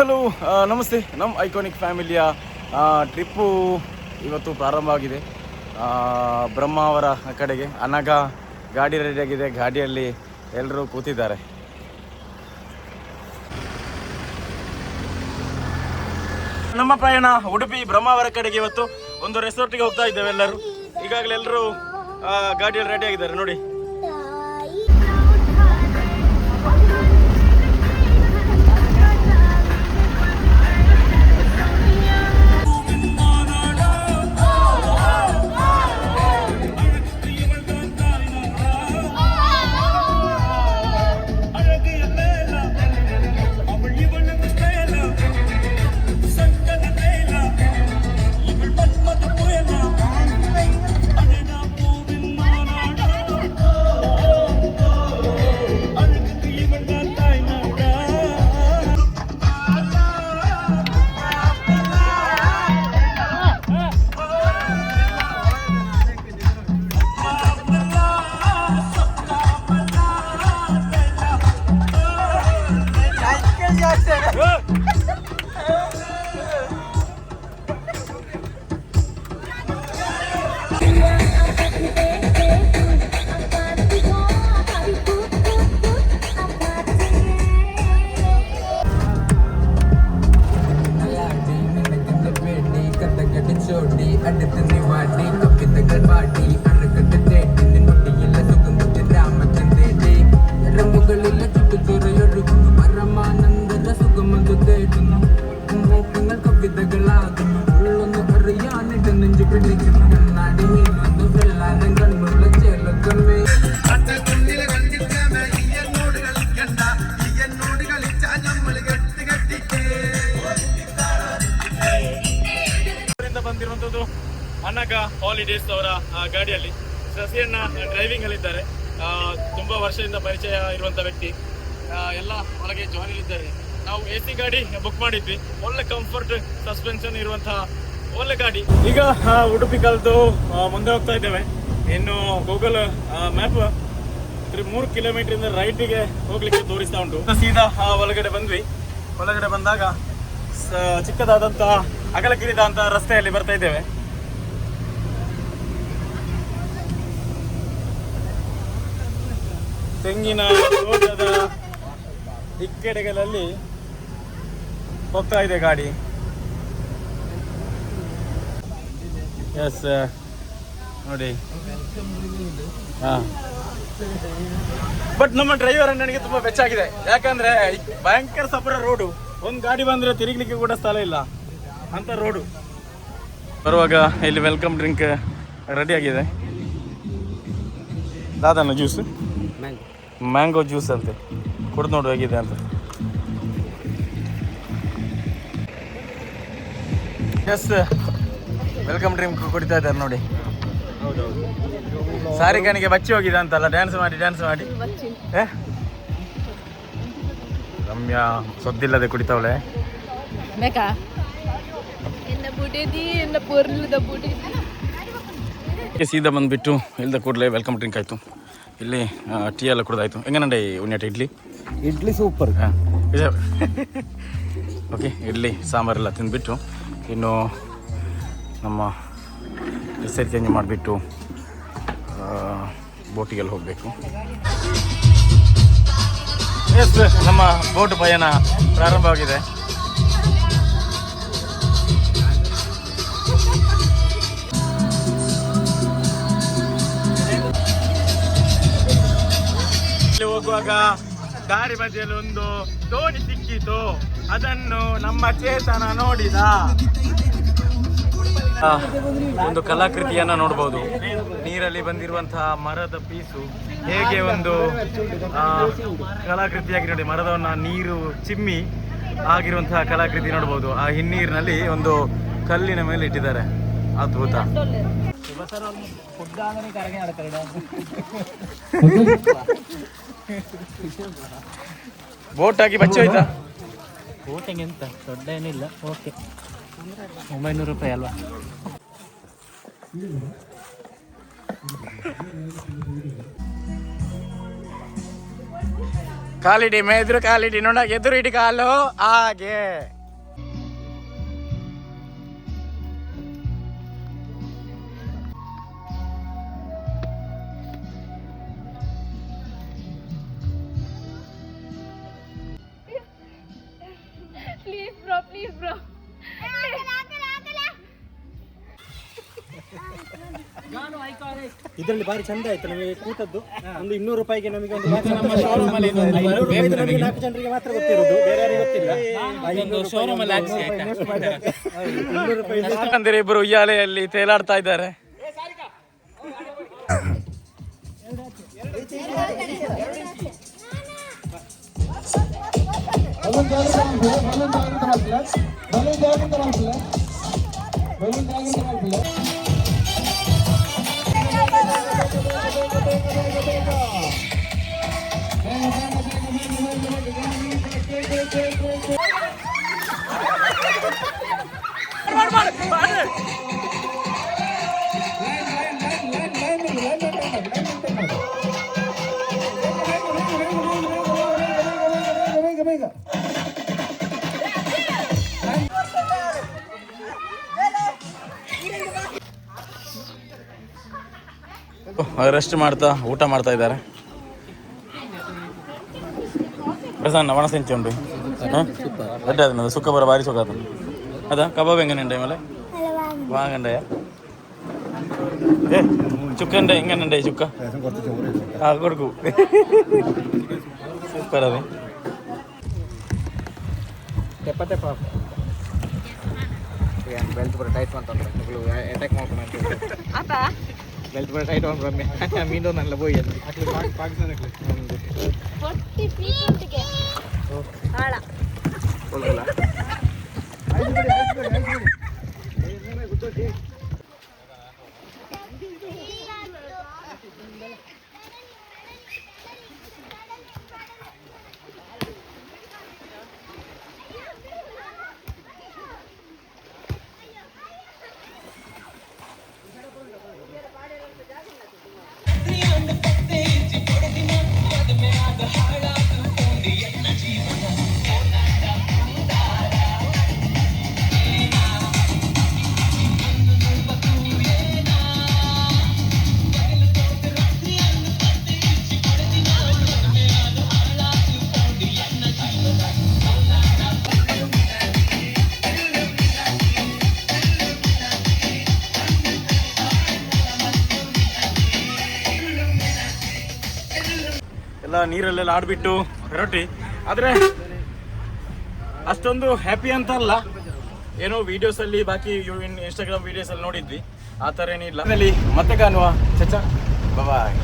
Hello ನಮಸ್ತೆ. ನಮ್ಮ iconic ಫ್ಯಾಮಿಲಿಯ trip ಇವತ್ತು ಪ್ರಾರಂಭ ಆಗಿದೆ. ಬ್ರಹ್ಮಾವರ ಕಡೆಗೆ ಅನಗ ಗಾಡಿ ರೆಡಿಯಾಗಿದೆ. ಗಾಡಿಯಲ್ಲಿ ಎಲ್ಲರೂ ಕೂತಿದ್ದಾರೆ. ನಮ್ಮ ಪ್ರಯಾಣ ಉಡುಪಿ ಬ್ರಹ್ಮಾವರ ಕಡೆಗೆ. ಇವತ್ತು ಒಂದು ರೆಸಾರ್ಟಿಗೆ ಹೋಗ್ತಾ ಇದ್ದೇವೆ. ಎಲ್ಲರೂ ಈಗಾಗಲೇ ಎಲ್ಲರೂ ಗಾಡಿಯಲ್ಲಿ ರೆಡಿ ಆಗಿದ್ದಾರೆ ನೋಡಿ. ಬಂದಿರುವಂತದ್ದು ಅನಗ ಹಾಲಿಡೇಸ್ ಅವರ ಗಾಡಿಯಲ್ಲಿ ಶಶಿಯಣ್ಣ ಡ್ರೈವಿಂಗ್ ಅಲ್ಲಿ ಇದ್ದಾರೆ. ತುಂಬಾ ವರ್ಷದಿಂದ ಪರಿಚಯ ಇರುವಂತ ವ್ಯಕ್ತಿ. ಎಲ್ಲ ಒಳಗೆ ಜಾಯಿನ್ ಇದ್ದಾರೆ. ನಾವು AC ಗಾಡಿ ಬುಕ್ ಮಾಡಿದ್ವಿ. ಒಳ್ಳೆ ಕಂಫರ್ಟ್, ಸಸ್ಪೆನ್ಷನ್ ಇರುವಂತಹ ಒಳ್ಳೆ ಗಾಡಿ. ಈಗ ಉಡುಪಿ ಕಲ್ತು ಮುಂದೆ ಹೋಗ್ತಾ ಇದ್ದೇವೆ. ಇನ್ನು ಗೂಗಲ್ ಮ್ಯಾಪ್ 3 ಕಿಲೋಮೀಟರ್ ಇಂದ ರೈಟಿಗೆ ಹೋಗ್ಲಿಕ್ಕೆ ತೋರಿಸ್ತಾ ಉಂಟು. ಸೀದಾ ಒಳಗಡೆ ಬಂದ್ವಿ. ಒಳಗಡೆ ಬಂದಾಗ ಚಿಕ್ಕದಾದಂತಹ ಅಗಲಗಿರಿದಂತಹ ರಸ್ತೆಯಲ್ಲಿ ಬರ್ತಾ ಇದ್ದೇವೆ. ತೆಂಗಿನ ತೋಟದ ಇಕ್ಕೆಡೆಗಳಲ್ಲಿ ಹೋಗ್ತಾ ಇದೆ ಗಾಡಿ. ಎಸ್ ನೋಡಿ. ಬಟ್ ನಮ್ಮ ಡ್ರೈವರ್ ನನಗೆ ತುಂಬಾ ಬೆಚ್ಚಾಗಿದೆ. ಯಾಕಂದ್ರೆ ಭಯಂಕರ ಸಪುರ ರೋಡು. ಒಂದು ಗಾಡಿ ಬಂದ್ರೆ ತಿರುಗಲಿಕ್ಕೆ ಕೂಡ ಸ್ಥಳ ಇಲ್ಲ ಅಂತ ರೋಡು. ಬರುವಾಗ ಇಲ್ಲಿ ವೆಲ್ಕಮ್ ಡ್ರಿಂಕ್ ರೆಡಿ ಆಗಿದೆ. ದಾದನ ಜ್ಯೂಸ್, ಮ್ಯಾಂಗೋ ಜ್ಯೂಸ್ ಅಂತೆ. ಕುಡಿದು ನೋಡು ಹೇಗಿದೆ ಅಂತ. ಎಸ್, ವೆಲ್ಕಮ್ ಡ್ರಿಂಕ್ ಕುಡಿತಾ ಇದ್ದಾರೆ ನೋಡಿ. ಸಾರಿಕನಿಗೆ ಬಚ್ಚಿ ಹೋಗಿದೆ ಅಂತಲ್ಲ, ಡ್ಯಾನ್ಸ್ ಮಾಡಿ ರಮ್ಯಾ ಸೊದ್ದಿಲ್ಲದೆ ಕುಡಿತಾವಳೆ. ಸೀದಾ ಬಂದುಬಿಟ್ಟು ಇಲ್ದ ಕೂಡಲೇ ವೆಲ್ಕಮ್ ಡ್ರಿಂಕ್ ಆಯಿತು. ಇಲ್ಲಿ ಟೀ ಎಲ್ಲ ಕುಡ್ದಾಯ್ತು. ಹೆಂಗನಂಡೆ ಉಣ್ಯಾಟ ಇಡ್ಲಿ ಸೂಪರ್. ಹಾಂ ಓಕೆ, ಇಡ್ಲಿ ಸಾಂಬಾರೆಲ್ಲ ತಿಂದುಬಿಟ್ಟು ಇನ್ನು ನಮ್ಮ ಹೆಸರು ಚೇಂಜ್ ಮಾಡಿಬಿಟ್ಟು ಬೋಟಿಗೆಲ್ಲ ಹೋಗಬೇಕು. ಎಸ್, ನಮ್ಮ ಬೋಟ್ ಪಯಣ ಪ್ರಾರಂಭವಾಗಿದೆ. ಹೋಗುವಾಗ ದಾರಿ ಮಧ್ಯೆಯಲ್ಲಿ ಒಂದು ದೋಣಿ ಸಿಕ್ಕಿತು. ಅದನ್ನು ನಮ್ಮ ಚೇತನ ನೋಡಿದ. ಒಂದು ಕಲಾಕೃತಿಯನ್ನು ನೋಡಬಹುದು. ನೀರಲ್ಲಿ ಬಂದಿರುವಂತಹ ಮರದ ಪೀಸು ಹೇಗೆ ಒಂದು ಕಲಾಕೃತಿಯಾಗಿ ನೋಡಿ. ಮರದವನ್ನ ನೀರು ಚಿಮ್ಮಿ ಆಗಿರುವಂತಹ ಕಲಾಕೃತಿ ನೋಡಬಹುದು. ಆ ಹಿನ್ನೀರಿನಲ್ಲಿ ಒಂದು ಕಲ್ಲಿನ ಮೇಲೆ ಇಟ್ಟಿದ್ದಾರೆ. ಅದ್ಭುತ. ಬೋಟ್ ಆಗಿ ಬಚ್ಚಿ ಹೋಯ್ತಾ? ಬೋಟಿಂಗ್ ಎಂತ ದೊಡ್ಡ ಏನಿಲ್ಲ. ಓಕೆ, 900 ರೂಪಾಯಿ ಅಲ್ವಾ? ಕಾಲಿಡಿ ಮೇದ್ರು ಕಾಲಿಡಿ ನೋಡ ಎದುರು ಇಡಿ ಕಾಲು ಹಾಗೆ. Please bro. ಇದರಲ್ಲಿ ಬಾರಿ ಚಂದ ಆಯ್ತು ನಮಗೆ ಕೂತದ್ದು. ಒಂದು 200 ರೂಪಾಯಿಗೆ ನಮಗೆ ಒಂದು ನಮ್ಮ ಶೋರೂಮ್ ಅಲ್ಲಿ 500 ರೂಪಾಯಿ ನಮಗೆ 4 ಜನರಿಗೆ ಮಾತ್ರ ಗೊತ್ತಿರೋದು, ಬೇರೆ ಯಾರಿಗೂ ಗೊತ್ತಿಲ್ಲ. ಶೋರೂಮ್ ಅಲ್ಲಿ ಹಾಕ್ಸಿ ಆಯ್ತಾ. 200 ರೂಪಾಯಿ ಇಬ್ಬರು ಉಯ್ಯಾಲೆಯಲ್ಲಿ ತೇಲಾಡ್ತಾ ಇದ್ದಾರೆ. ರೆಸ್ಟ್ ಮಾಡ್ತಾ ಊಟ ಮಾಡ್ತಾ ಇದ್ದಾರೆ. ಪ್ರಸನ್ನ ಒಣಸೆಂಚಿ ಉಂಟು ಅಡ್ಡ ಅದನ್ನ ಸುಕ್ಕ ಬರ ಭಾರಿ ಸುಖ ಅದು ಅದ ಕಬಾಬ್ ಹೆಂಗನೆ ಮಲೆ വാങ്ങണ്ടേ ചുക്കൻ്റെ എങ്ങനെയുണ്ട് ചുക്ക ആ കൊടുക്കൂ സൂപ്പർ അത് ಬೆಲ್ಟ್ ಬರ ಟೈಟ್ ಮಾಡ್ತಾರೆ ಅಟ್ಯಾಕ್ ಮಾಡ್ಕೊಂಡು ಬೆಲ್ಟ್ ಬರ ಟೈಟ್ ಮಾಡ್ಕೊಂಡು ಮೀನು നല്ല പോയി ಎಲ್ಲ ನೀರಲ್ಲೆಲ್ಲ ಆಡ್ಬಿಟ್ಟು ರೊಟ್ಟಿ ಆದರೆ ಅಷ್ಟೊಂದು ಹ್ಯಾಪಿ ಅಂತ ಅಲ್ಲ. ಏನೋ ವಿಡಿಯೋಸಲ್ಲಿ ಬಾಕಿ ಇನ್ಸ್ಟಾಗ್ರಾಮ್ ವಿಡಿಯೋಸಲ್ಲಿ ನೋಡಿದ್ವಿ, ಆ ಥರ ಏನಿಲ್ಲ. ಮತ್ತೆ ಕಾಣುವ ಚಚ್ಚ ಬಾಯ್.